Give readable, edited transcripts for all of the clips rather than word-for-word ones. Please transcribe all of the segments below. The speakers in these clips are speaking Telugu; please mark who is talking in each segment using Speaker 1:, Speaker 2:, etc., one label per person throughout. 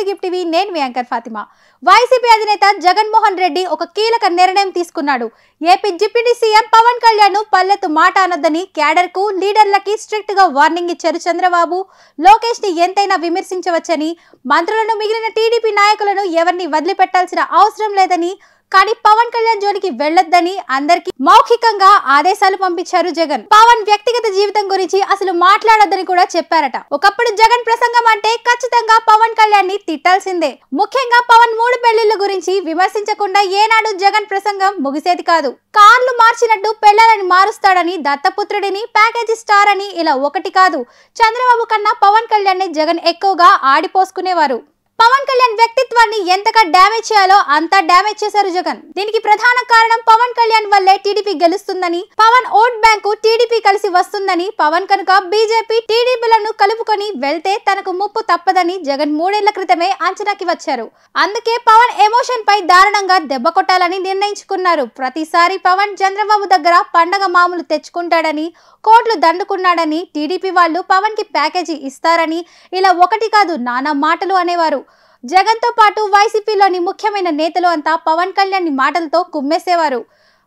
Speaker 1: గిఫ్ట్ టీవీ నేను మీ యాంకర్ ఫాతిమా. వైసీపీ అధినేత జగన్మోహన్ రెడ్డి ఒక కీలక నిర్ణయం తీసుకున్నాడు. AP deputy CM Pawan Kalyan పల్లెత్తు మాట అనొద్దని క్యాడర్ కు లీడర్లకి స్ట్రిక్ట్ గా వార్నింగ్ ఇచ్చారు చంద్రబాబు. లోకేష్ ని ఎంతైనా విమర్శించవచ్చని, మంత్రులను మిగిలిన టీడీపీ నాయకులను ఎవరిని వదిలిపెట్టాల్సిన అవసరం లేదని, కానీ పవన్ కళ్యాణ్ జోలికి వెళ్లొద్దని అందరికి మౌఖికంగా ఆదేశాలు పంపించారు జగన్. పవన్ వ్యక్తిగత జీవితం గురించి అసలు మాట్లాడొద్దని కూడా చెప్పారట. ఒకప్పుడు జగన్ ప్రసంగం అంటే ఖచ్చితంగా పవన్ కళ్యాణ్ ని తిట్టాల్సిందే. ముఖ్యంగా పవన్ 3 పెళ్లిళ్ల గురించి విమర్శించకుండా ఏనాడు జగన్ ప్రసంగం ముగిసేది కాదు. కార్లు మార్చినట్టు పెళ్లాలని మారుస్తాడని, దత్తపుత్రుడిని, ప్యాకేజీ స్టార్ అని ఇలా ఒకటి కాదు, చంద్రబాబు కన్నా పవన్ కళ్యాణ్ ని జగన్ ఎక్కువగా ఆడిపోసుకునేవారు. పవన్ కళ్యాణ్ వ్యక్తిత్వాన్ని ఎంతగా డ్యామేజ్ చేయాలో అంతా డ్యామేజ్ చేశారు జగన్. దీనికి ప్రధాన కారణం పవన్ కళ్యాణ్ వల్లే టీడీపీ గెలుస్తుందని, పవన్ ఓట్ బ్యాంకు టీడీపీ కలిసి వస్తుందని, పవన్ కనుక బీజేపీ టీడీపీలను కలుపుకొని వెళ్తే తనకు ముప్పు తప్పదని జగన్ 3 ఏళ్ల క్రితమే అంచనాకి వచ్చారు. అందుకే పవన్ ఎమోషన్ పై దారుణంగా దెబ్బ కొట్టాలని నిర్ణయించుకున్నారు. ప్రతిసారి పవన్ చంద్రబాబు దగ్గర పండగ మామూలు తెచ్చుకుంటాడని, కోట్లు దండుకున్నాడని, టీడీపీ వాళ్ళు పవన్ కి ప్యాకేజీ ఇస్తారని ఇలా ఒకటి కాదు నానా మాటలు అనేవారు. జగన్ తో పాటు వైసీపీలోని ముఖ్యమైన నేతలు అంతా పవన్ కళ్యాణ్ మాటలతో కుమ్మేసేవారు.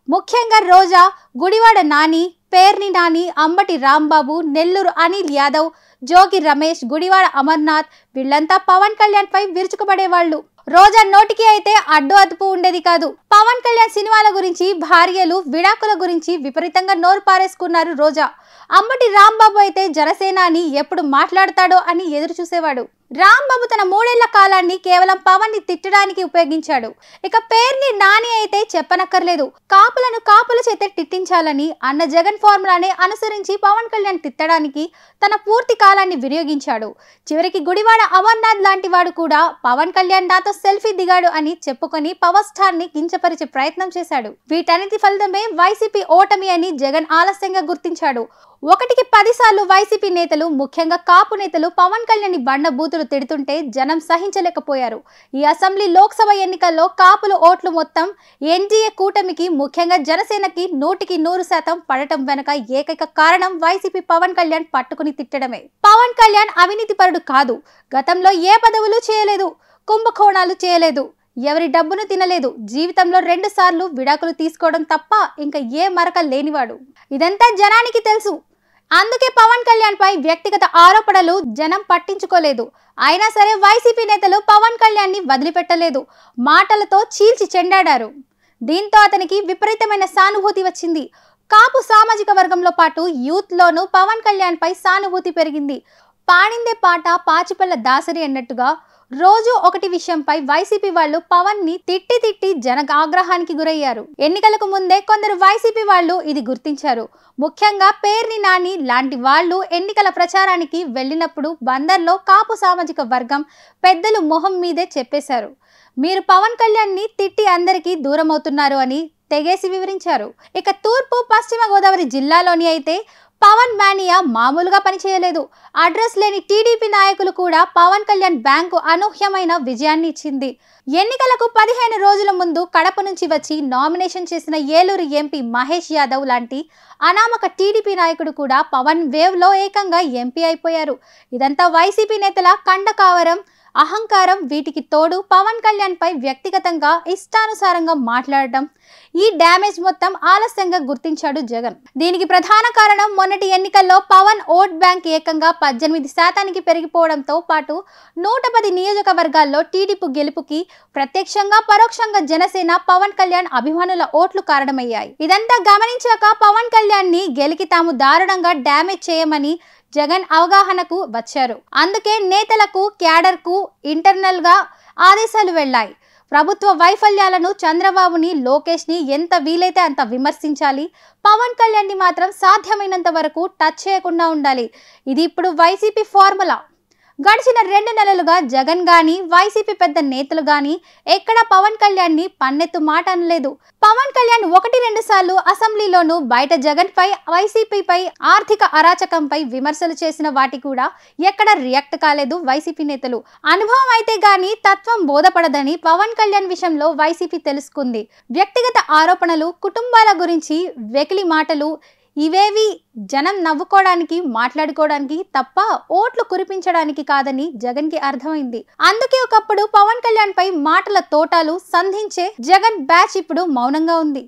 Speaker 1: ముఖ్యంగా రోజా, గుడివాడ నాని, పేర్ని నాని, అంబటి రాంబాబు, నెల్లూరు అనిల్ యాదవ్, జోగి రమేష్, గుడివాడ అమర్నాథ్ వీళ్ళంతా పవన్ కళ్యాణ్ పై విరుచుకుపడేవాళ్ళు. రోజా నోటికి అయితే అడ్డు అదుపు ఉండేది కాదు. పవన్ కళ్యాణ్ సినిమాల గురించి, భార్యలు, విడాకుల గురించి విపరీతంగా నోరు పారేసుకున్నారు రోజా. అంబటి రాంబాబు అయితే జనసేన అని ఎప్పుడు మాట్లాడతాడో అని ఎదురు చూసేవాడు. రాంబాబు తన 3 ఏళ్ల కాలాన్ని కేవలం పవన్ ని తిట్టడానికి ఉపయోగించాడు. ఇక పేర్ని నాని అయితే చెప్పనక్కర్లేదు. కాపులను కాపుల చేత తిట్టించాలని అన్న జగన్ ఫార్ములానే అనుసరించి పవన్ కళ్యాణ్ తిట్టడానికి తన పూర్తి కాలాన్ని వినియోగించాడు. చివరికి గుడివాడ అమర్నాథ్ లాంటి వాడు కూడా పవన్ కళ్యాణ్ నాతో సెల్ఫీ దిగాడు అని చెప్పుకొని పవర్ స్టార్ ని కించపరిచే ప్రయత్నం చేశాడు. వీటన్నిటి ఫలితమే వైసీపీ ఓటమి అని జగన్ ఆలస్యంగా గుర్తించాడు. 1కి 10 సార్లు వైసీపీ నేతలు, ముఖ్యంగా కాపు నేతలు పవన్ కళ్యాణ్ ని బండ బూతులు తిడుతుంటే జనం సహించలేకపోయారు. ఈ అసెంబ్లీ, లోక్సభ ఎన్నికల్లో కాపుల ఓట్లు మొత్తం ఎన్డీఏ కూటమికి, ముఖ్యంగా జనసేనకి 100కి 100% పడటం వెనక ఏకైక కారణం వైసీపీ పవన్ కళ్యాణ్ పట్టుకుని తిట్టడమే. పవన్ కళ్యాణ్ అవినీతి పరుడు కాదు. గతంలో ఏ పదవులు చేయలేదు, కుంభకోణాలు చేయలేదు, ఎవరి డబ్బును తినలేదు, జీవితంలో 2 సార్లు విడాకులు తీసుకోవడం తప్ప ఇంకా ఏ మరక లేనివాడు. ఇదంతా జనానికి తెలుసు. అందుకే పవన్ కళ్యాణ్ పై వ్యక్తిగత ఆరోపణలు జనం పట్టించుకోలేదు. అయినా సరే వైసీపీ నేతలు పవన్ కళ్యాణ్ ని వదిలిపెట్టలేదు. మాటలతో చీల్చి చెండాడారు. దీంతో అతనికి విపరీతమైన సానుభూతి వచ్చింది. కాపు సామాజిక వర్గంలో పాటు యూత్ లోనూ పవన్ కళ్యాణ్ పై సానుభూతి పెరిగింది. పాడిందే పాట పాచిపల్ల దాసరి అన్నట్టుగా రోజు ఒకటి విషయంపై వైసీపీ వాళ్ళు పవన్ ని తిట్టి జన ఆగ్రహానికి గురయ్యారు. ఎన్నికలకు ముందే కొందరు వైసీపీ వాళ్ళు ఇది గుర్తించారు. ముఖ్యంగా పేర్ని నాని లాంటి వాళ్ళు ఎన్నికల ప్రచారానికి వెళ్ళినప్పుడు బందర్లో కాపు సామాజిక వర్గం పెద్దలు మొహం మీదే చెప్పేశారు, మీరు పవన్ కళ్యాణ్ ని తిట్టి అందరికీ దూరం అవుతున్నారు అని తెగేసి వివరించారు. ఇక తూర్పు పశ్చిమ గోదావరి జిల్లాలోని అయితే పవన్ మానియా మామూలుగా పనిచేయలేదు. అడ్రస్ లేని టీడీపీ నాయకులు కూడా పవన్ కళ్యాణ్ బ్యాంకు అనూహ్యమైన విజయాన్ని ఇచ్చింది. ఎన్నికలకు 15 రోజుల ముందు కడప నుంచి వచ్చి నామినేషన్ చేసిన ఏలూరు ఎంపీ మహేష్ యాదవ్ లాంటి అనామక టీడీపీ నాయకుడు కూడా పవన్ వేవ్ లో ఏకంగా ఎంపీ అయిపోయారు. ఇదంతా వైసీపీ నేతల కండకావరం, అహంకారం. వీటికి తోడు పవన్ కళ్యాణ్ పై వ్యక్తిగతంగా ఇష్టానుసారంగా మాట్లాడటం, ఈ డ్యామేజ్ మొత్తం ఆలస్యంగా గుర్తించాడు జగన్. దీనికి ప్రధాన కారణం మొన్నటి ఎన్నికల్లో పవన్ ఓట్ బ్యాంక్ ఏకంగా 18% పెరిగిపోవడంతో పాటు 110 నియోజకవర్గాల్లో టీడీపీ గెలుపుకి ప్రత్యక్షంగా పరోక్షంగా జనసేన, పవన్ కళ్యాణ్ అభిమానుల ఓట్లు కారణమయ్యాయి. ఇదంతా గమనించాక పవన్ కళ్యాణ్ ని గెలికి తాము దారుణంగా డ్యామేజ్ చేయమని జగన్ అవగాహనకు వచ్చారు. అందుకే నేతలకు, క్యాడర్ కు ఇంటర్నల్ గా ఆదేశాలు వెళ్లాయి. ప్రభుత్వ వైఫల్యాలను, చంద్రబాబుని, లోకేష్ ని ఎంత వీలైతే అంత విమర్శించాలి. పవన్ కళ్యాణ్ ని మాత్రం సాధ్యమైనంత వరకు టచ్ చేయకుండా ఉండాలి. ఇది ఇప్పుడు వైసీపీ ఫార్ములా. గడిచిన 2 నెలలుగా జగన్ గాని, వైసీపీ పెద్ద నేతలు గాని ఎక్కడా పవన్ కళ్యాణ్ ని పన్నెత్తు మాట అనలేదు. పవన్ కళ్యాణ్ 1-2 సార్లు అసెంబ్లీలోనూ బయట జగన్ పై, వైసీపీపై, ఆర్థిక అరాచకంపై విమర్శలు చేసిన వాటి కూడా ఎక్కడ రియాక్ట్ కాలేదు వైసీపీ నేతలు. అనుభవం అయితే గాని తత్వం బోధపడదని పవన్ కళ్యాణ్ విషయంలో వైసీపీ తెలుసుకుంది. వ్యక్తిగత ఆరోపణలు, కుటుంబాల గురించి వెకిలి మాటలు, ఇవేవి జనం నవ్వుకోవడానికి మాట్లాడుకోవడానికి తప్ప ఓట్లు కురిపించడానికి కాదని జగన్ కి అర్థమైంది. అందుకే ఒకప్పుడు పవన్ కళ్యాణ్ పై మాటల తోటాలు సంధించే జగన్ బ్యాచ్ ఇప్పుడు మౌనంగా ఉంది.